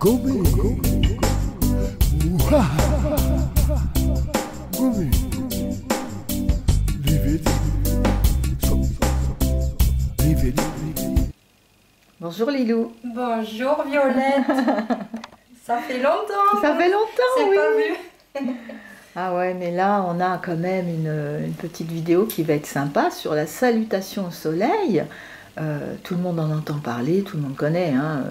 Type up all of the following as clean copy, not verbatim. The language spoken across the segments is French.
Gobe. Ouah. Gobe. Rivedi. Rivedi. Bonjour Lilou. Bonjour Violette. Ça fait longtemps. Ça fait longtemps, C'est oui. pas vu. Ah ouais, mais là on a quand même une petite vidéo qui va être sympa sur la salutation au soleil. Tout le monde en entend parler, tout le monde connaît, hein,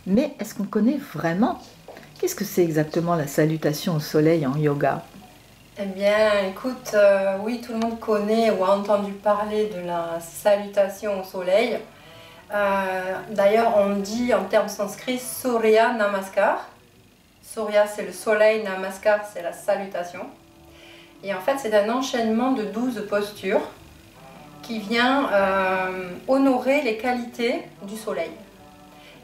mais est-ce qu'on connaît vraiment? Qu'est-ce que c'est exactement la salutation au soleil en yoga? Eh bien, écoute, oui, tout le monde connaît ou a entendu parler de la salutation au soleil. D'ailleurs, on dit en termes sanskrits Surya Namaskar. Surya, c'est le soleil, Namaskar, c'est la salutation. Et en fait, c'est un enchaînement de 12 postures qui vient honorer les qualités du soleil.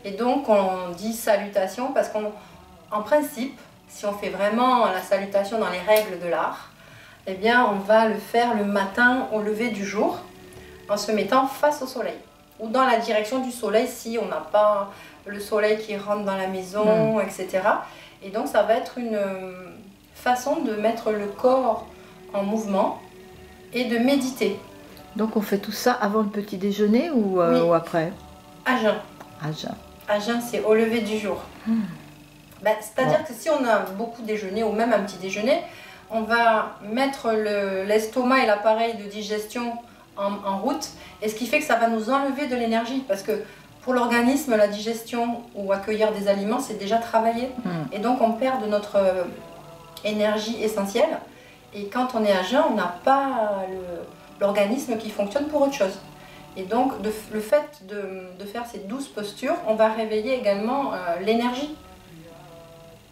Et donc, on dit salutation parce qu'en principe, si on fait vraiment la salutation dans les règles de l'art, eh bien, on va le faire le matin au lever du jour en se mettant face au soleil ou dans la direction du soleil si on n'a pas le soleil qui rentre dans la maison, etc. Et donc, ça va être une façon de mettre le corps en mouvement et de méditer. Donc on fait tout ça avant le petit déjeuner ou, Oui. ou après? À jeun. À jeun. À jeun, c'est au lever du jour. C'est-à-dire que si on a beaucoup déjeuné ou même un petit déjeuner, on va mettre l'estomac et l'appareil de digestion en route, et ce qui fait que ça va nous enlever de l'énergie, parce que pour l'organisme, la digestion ou accueillir des aliments, c'est déjà travaillé. Et donc on perd de notre énergie essentielle, et quand on est à jeun, on n'a pas l'organisme qui fonctionne pour autre chose. Et donc le fait de faire ces 12 postures, on va réveiller également l'énergie.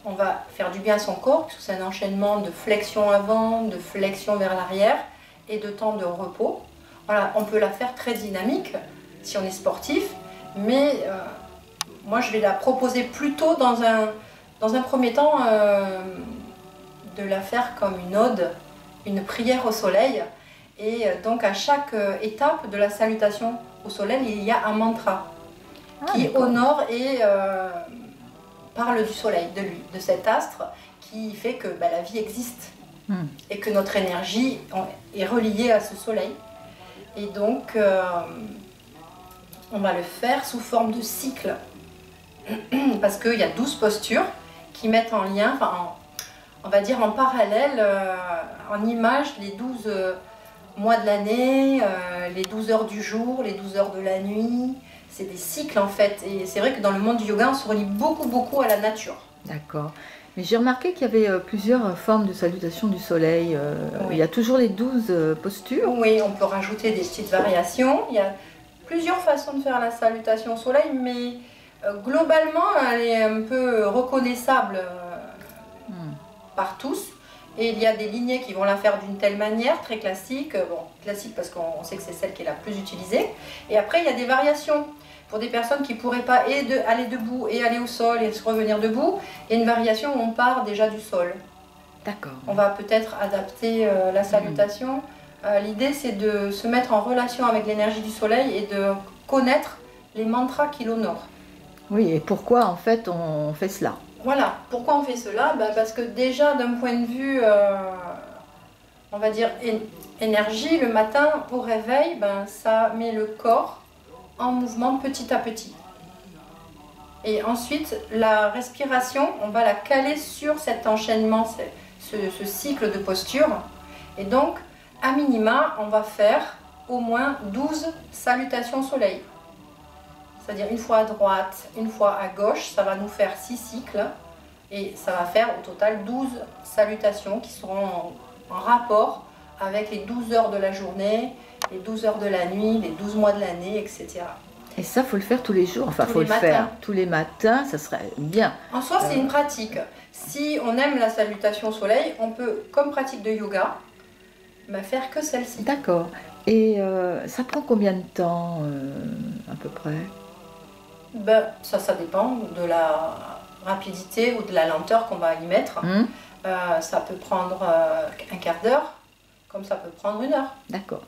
On va faire du bien à son corps, puisque c'est un enchaînement de flexion avant, de flexion vers l'arrière et de temps de repos. Voilà, on peut la faire très dynamique si on est sportif, mais moi je vais la proposer plutôt dans un premier temps de la faire comme une ode, une prière au soleil. Et donc à chaque étape de la salutation au soleil, il y a un mantra qui honore et parle du soleil, de lui, de cet astre qui fait que la vie existe et que notre énergie est reliée à ce soleil. Et donc on va le faire sous forme de cycle parce qu'il y a 12 postures qui mettent en lien, enfin on va dire en parallèle, en image, les 12 mois de l'année, les 12 heures du jour, les 12 heures de la nuit. C'est des cycles en fait, et c'est vrai que dans le monde du yoga, on se relie beaucoup à la nature. D'accord. Mais j'ai remarqué qu'il y avait plusieurs formes de salutation du soleil. Oui. Il y a toujours les 12 postures. Oui, on peut rajouter des petites variations. Il y a plusieurs façons de faire la salutation au soleil, mais globalement, elle est un peu reconnaissable par tous. Et il y a des lignées qui vont la faire d'une telle manière, très classique. Bon, classique parce qu'on sait que c'est celle qui est la plus utilisée. Et après, il y a des variations. Pour des personnes qui ne pourraient pas aller debout et aller au sol et se revenir debout, il y a une variation où on part déjà du sol. D'accord. On va peut-être adapter la salutation. L'idée, c'est de se mettre en relation avec l'énergie du soleil et de connaître les mantras qui l'honorent. Oui, et pourquoi en fait on fait cela? Voilà, pourquoi on fait cela? Parce que déjà d'un point de vue, on va dire énergie, le matin au réveil, ça met le corps en mouvement petit à petit. Et ensuite, la respiration, on va la caler sur cet enchaînement, ce cycle de postures. Et donc, à minima, on va faire au moins 12 salutations au soleil. C'est-à-dire une fois à droite, une fois à gauche, ça va nous faire 6 cycles. Et ça va faire au total 12 salutations qui seront en rapport avec les 12 heures de la journée, les 12 heures de la nuit, les 12 mois de l'année, etc. Et ça, faut le faire tous les jours. Enfin, Tous faut les le faire matins. tous les matins, ça serait bien. En soi, c'est une pratique. Si on aime la salutation au soleil, on peut, comme pratique de yoga, faire que celle-ci. D'accord. Et ça prend combien de temps, à peu près? Ça dépend de la rapidité ou de la lenteur qu'on va y mettre. Ça peut prendre un quart d'heure, comme ça peut prendre 1 heure. D'accord.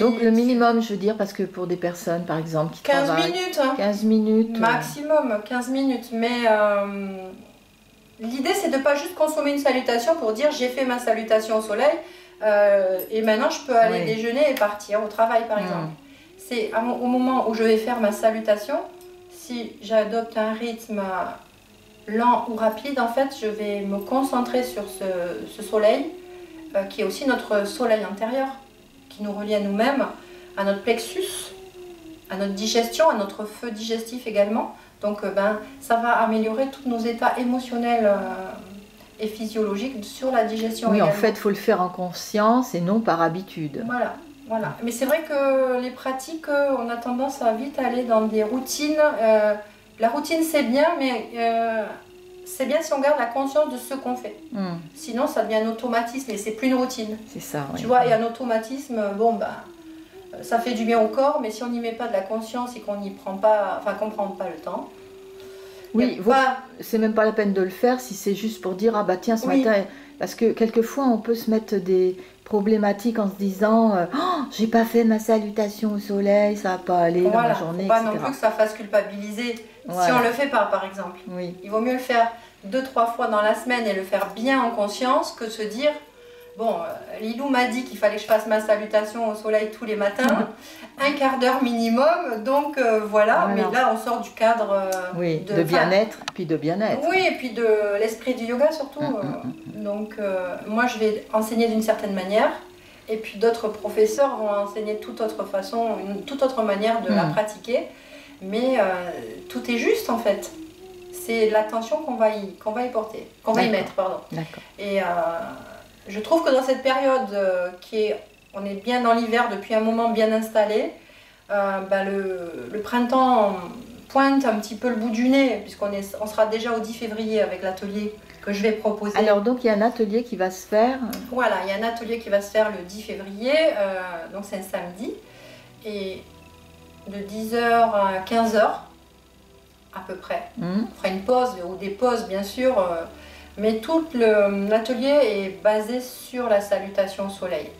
Donc le minimum, je veux dire, parce que pour des personnes, par exemple, qui 15 travaillent... minutes. Hein. 15 minutes. Maximum, 15 minutes. Mais l'idée, c'est de ne pas juste consommer une salutation pour dire j'ai fait ma salutation au soleil et maintenant je peux aller déjeuner et partir au travail, par exemple. C'est au moment où je vais faire ma salutation, si j'adopte un rythme lent ou rapide, en fait, je vais me concentrer sur ce soleil qui est aussi notre soleil intérieur, qui nous relie à nous-mêmes, à notre plexus, à notre digestion, à notre feu digestif également. Donc ça va améliorer tous nos états émotionnels et physiologiques sur la digestion. Oui, également. En fait, il faut le faire en conscience et non par habitude. Voilà, voilà. Mais c'est vrai que les pratiques, on a tendance à vite aller dans des routines. La routine, c'est bien, mais c'est bien si on garde la conscience de ce qu'on fait. Sinon, ça devient un automatisme et c'est plus une routine. C'est ça, oui. Tu vois, et un automatisme, bon, ça fait du bien au corps, mais si on n'y met pas de la conscience et qu'on n'y prend pas, enfin, qu'on prend pas le temps. Oui, c'est même pas la peine de le faire si c'est juste pour dire ah bah tiens ce matin, parce que quelquefois on peut se mettre des problématiques en se disant oh, j'ai pas fait ma salutation au soleil, ça va pas aller dans la journée, faut pas etc. non plus que ça fasse culpabiliser si on le fait pas, par exemple. Il vaut mieux le faire 2-3 fois dans la semaine et le faire bien en conscience que se dire bon, Lilou m'a dit qu'il fallait que je fasse ma salutation au soleil tous les matins, un quart d'heure minimum, donc voilà. Mais là on sort du cadre de bien-être, puis de bien-être. Oui, et puis de l'esprit du yoga surtout. Donc moi je vais enseigner d'une certaine manière, et puis d'autres professeurs vont enseigner de toute autre façon, une toute autre manière de la pratiquer, mais tout est juste en fait. C'est l'attention qu'on va y porter, qu'on va y mettre, pardon. Et je trouve que dans cette période on est bien dans l'hiver depuis un moment bien installé, le printemps pointe un petit peu le bout du nez, puisqu'on sera déjà au 10 février avec l'atelier que je vais proposer. Alors donc il y a un atelier qui va se faire. Voilà, il y a un atelier qui va se faire le 10 février, donc c'est un samedi, et de 10h à 15h à peu près. On fera une pause, ou des pauses bien sûr, mais tout l'atelier est basé sur la salutation au soleil.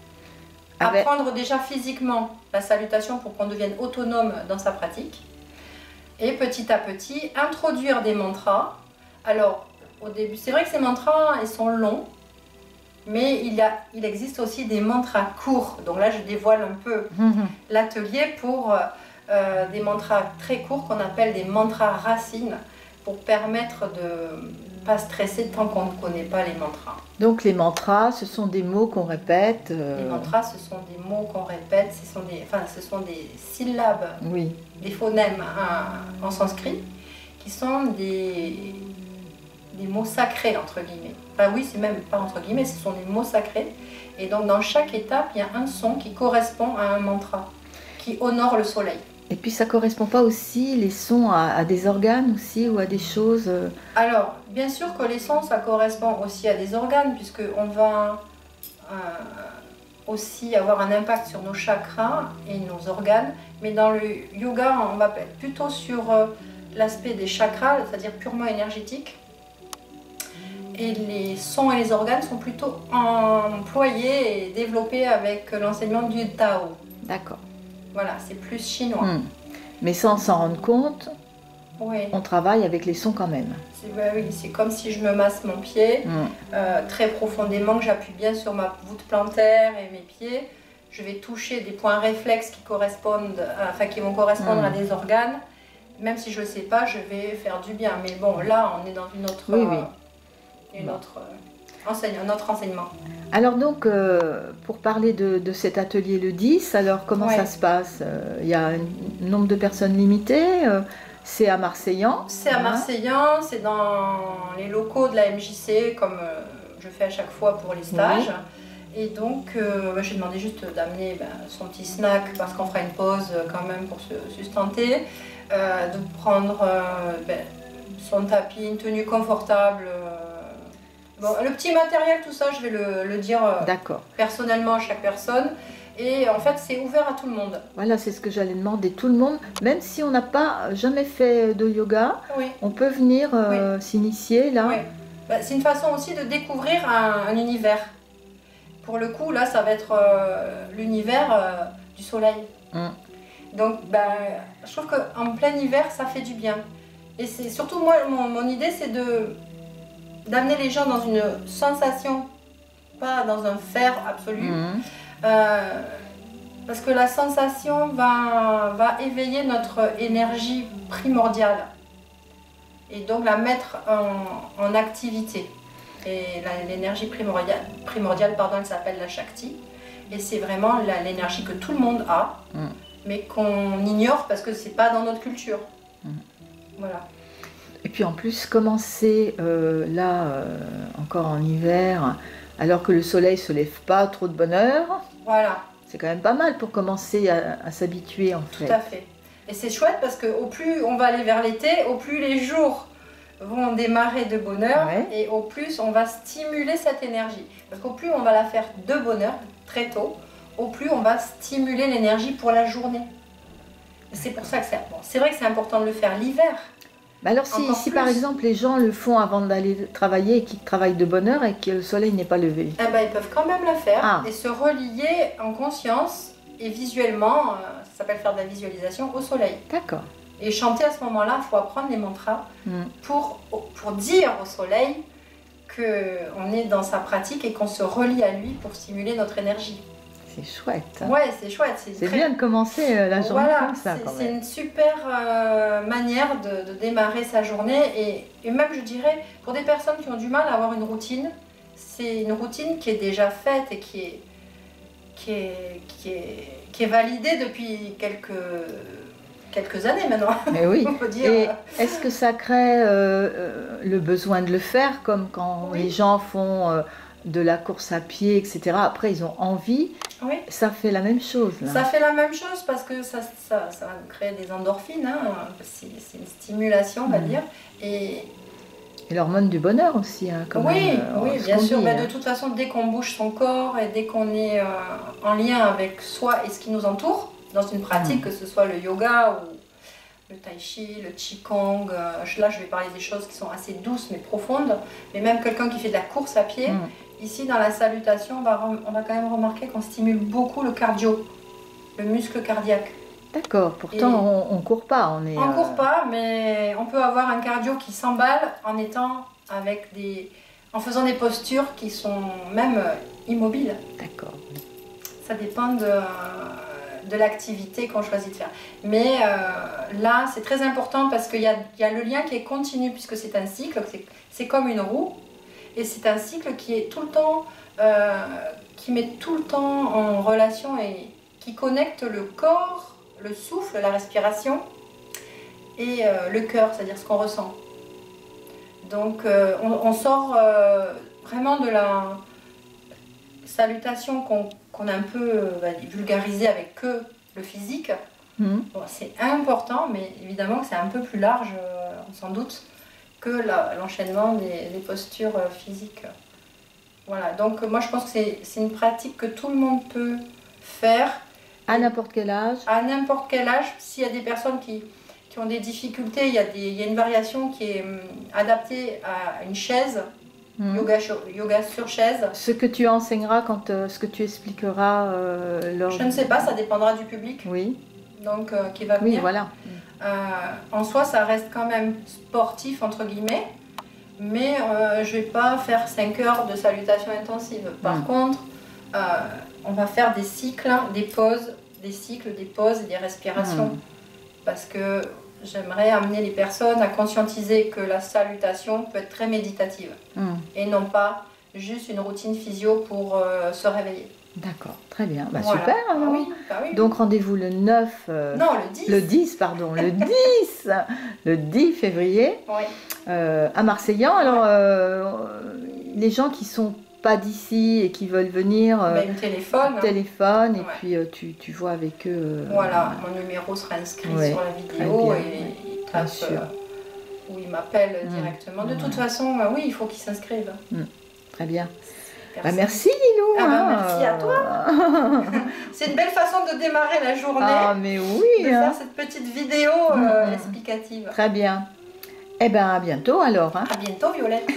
Apprendre déjà physiquement la salutation pour qu'on devienne autonome dans sa pratique. Et petit à petit, introduire des mantras. Alors, au début, c'est vrai que ces mantras, ils sont longs, mais il existe aussi des mantras courts. Donc là, je dévoile un peu l'atelier pour des mantras très courts qu'on appelle des mantras racines, pour permettre de ne pas stresser tant qu'on ne connaît pas les mantras. Donc les mantras, ce sont des mots qu'on répète. Les mantras, ce sont des mots qu'on répète, ce sont des syllabes, des phonèmes en sanskrit, qui sont des mots sacrés, entre guillemets. Enfin oui, c'est même pas entre guillemets, ce sont des mots sacrés. Et donc dans chaque étape, il y a un son qui correspond à un mantra, qui honore le soleil. Et puis ça correspond pas aussi, les sons, à des organes aussi, ou à des choses Alors, bien sûr que les sons, ça correspond aussi à des organes, puisqu'on va aussi avoir un impact sur nos chakras et nos organes. Mais dans le yoga, on va plutôt sur l'aspect des chakras, c'est-à-dire purement énergétique. Et les sons et les organes sont plutôt employés et développés avec l'enseignement du Tao. D'accord. Voilà, c'est plus chinois. Mais sans s'en rendre compte, on travaille avec les sons quand même. Oui, c'est comme si je me masse mon pied très profondément, que j'appuie bien sur ma voûte plantaire et mes pieds. Je vais toucher des points réflexes qui vont correspondre à des organes. Même si je ne le sais pas, je vais faire du bien. Mais bon, là, on est dans une autre, un autre enseignement. Alors donc, pour parler de cet atelier le 10, alors comment ça se passe? Il y a un nombre de personnes limité, c'est à Marseillan. C'est à Marseillan, c'est dans les locaux de la MJC, comme je fais à chaque fois pour les stages. Et donc, j'ai demandé juste d'amener son petit snack, parce qu'on fera une pause quand même pour se sustenter, de prendre son tapis, une tenue confortable. Bon, le petit matériel, tout ça, je vais le dire personnellement à chaque personne. Et en fait, c'est ouvert à tout le monde. Voilà, c'est ce que j'allais demander. Tout le monde, même si on n'a pas jamais fait de yoga, on peut venir s'initier là. C'est une façon aussi de découvrir un univers. Pour le coup, là, ça va être l'univers du soleil. Donc je trouve qu'en plein hiver, ça fait du bien. Et c'est surtout moi, mon idée, c'est d'amener les gens dans une sensation, pas dans un faire absolu. Parce que la sensation va éveiller notre énergie primordiale. Et donc la mettre en activité. Et l'énergie primordiale, elle s'appelle la Shakti. Et c'est vraiment l'énergie que tout le monde a, mais qu'on ignore parce que c'est pas dans notre culture. Voilà. Et puis en plus, commencer encore en hiver, alors que le soleil se lève pas trop de bonne heure, voilà. C'est quand même pas mal pour commencer à s'habituer en fait. Tout à fait. Et c'est chouette parce qu'au plus on va aller vers l'été, au plus les jours vont démarrer de bonne heure, et au plus on va stimuler cette énergie. Parce qu'au plus on va la faire de bonne heure, très tôt, au plus on va stimuler l'énergie pour la journée. C'est pour ça que c'est vrai que c'est important de le faire l'hiver. Alors si par exemple les gens le font avant d'aller travailler et qu'ils travaillent de bonne heure et que le soleil n'est pas levé, ils peuvent quand même la faire et se relier en conscience et visuellement, ça s'appelle faire de la visualisation au soleil. D'accord. Et chanter à ce moment-là, il faut apprendre les mantras pour dire au soleil qu'on est dans sa pratique et qu'on se relie à lui pour stimuler notre énergie. C'est chouette. Ouais, c'est chouette. C'est bien de commencer la journée comme ça. C'est une super manière de démarrer sa journée. Et même, je dirais, pour des personnes qui ont du mal à avoir une routine, c'est une routine qui est déjà faite et qui est validée depuis quelques années maintenant. Mais oui. On peut dire. Et est-ce que ça crée le besoin de le faire, comme quand les gens font de la course à pied, etc. Après, ils ont envie. Oui. Ça fait la même chose. Là. Ça fait la même chose parce que ça va créer des endorphines. C'est une stimulation, on va dire. Et l'hormone du bonheur aussi. Oui, bien sûr. Mais de toute façon, dès qu'on bouge son corps et dès qu'on est en lien avec soi et ce qui nous entoure, dans une pratique, que ce soit le yoga ou le tai chi, le qigong, là je vais parler des choses qui sont assez douces mais profondes, mais même quelqu'un qui fait de la course à pied, ici dans la salutation, on va quand même remarquer qu'on stimule beaucoup le cardio, le muscle cardiaque. D'accord, pourtant on ne court pas. On ne court pas, mais on peut avoir un cardio qui s'emballe en faisant des postures qui sont même immobiles. D'accord. Ça dépend de l'activité qu'on choisit de faire. Mais là, c'est très important parce qu'il y a le lien qui est continu puisque c'est un cycle, c'est comme une roue. Et c'est un cycle qui est tout le temps, qui met tout le temps en relation et qui connecte le corps, le souffle, la respiration et le cœur, c'est-à-dire ce qu'on ressent. Donc on sort vraiment de la salutation qu'on a un peu vulgarisée avec que le physique. Bon, c'est important, mais évidemment que c'est un peu plus large, on s'en doute, que l'enchaînement des postures physiques. Voilà, donc moi je pense que c'est une pratique que tout le monde peut faire. À n'importe quel âge. À n'importe quel âge. S'il y a des personnes qui ont des difficultés, il y a une variation qui est adaptée à une chaise, yoga sur chaise. Ce que tu enseigneras, ce que tu expliqueras lors... Je ne sais pas, ça dépendra du public. Oui. Donc, qui va venir. Oui, voilà. En soi, ça reste quand même sportif, entre guillemets, mais je ne vais pas faire 5 heures de salutation intensive. Par contre, on va faire des cycles, des pauses, des cycles, des pauses et des respirations. Parce que j'aimerais amener les personnes à conscientiser que la salutation peut être très méditative et non pas juste une routine physio pour se réveiller. D'accord, très bien. Voilà. Super. Oui. Donc rendez-vous le 9... non, le 10. Le 10, pardon. Le 10 le 10 février à Marseillan. Alors, les gens qui sont pas d'ici et qui veulent venir... Ils téléphone et puis tu vois avec eux... Voilà, mon numéro sera inscrit sur la vidéo et ils tapent ou ils m'appellent directement. De toute façon, oui, il faut qu'ils s'inscrivent. Très bien. Merci Lilou. Merci à toi. C'est une belle façon de démarrer la journée. Ah mais oui. De faire cette petite vidéo explicative. Très bien. Eh bien à bientôt alors. À bientôt Violette.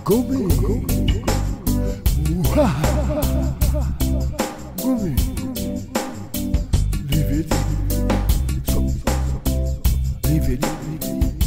Go big. Gumi. Leave it. Leave it.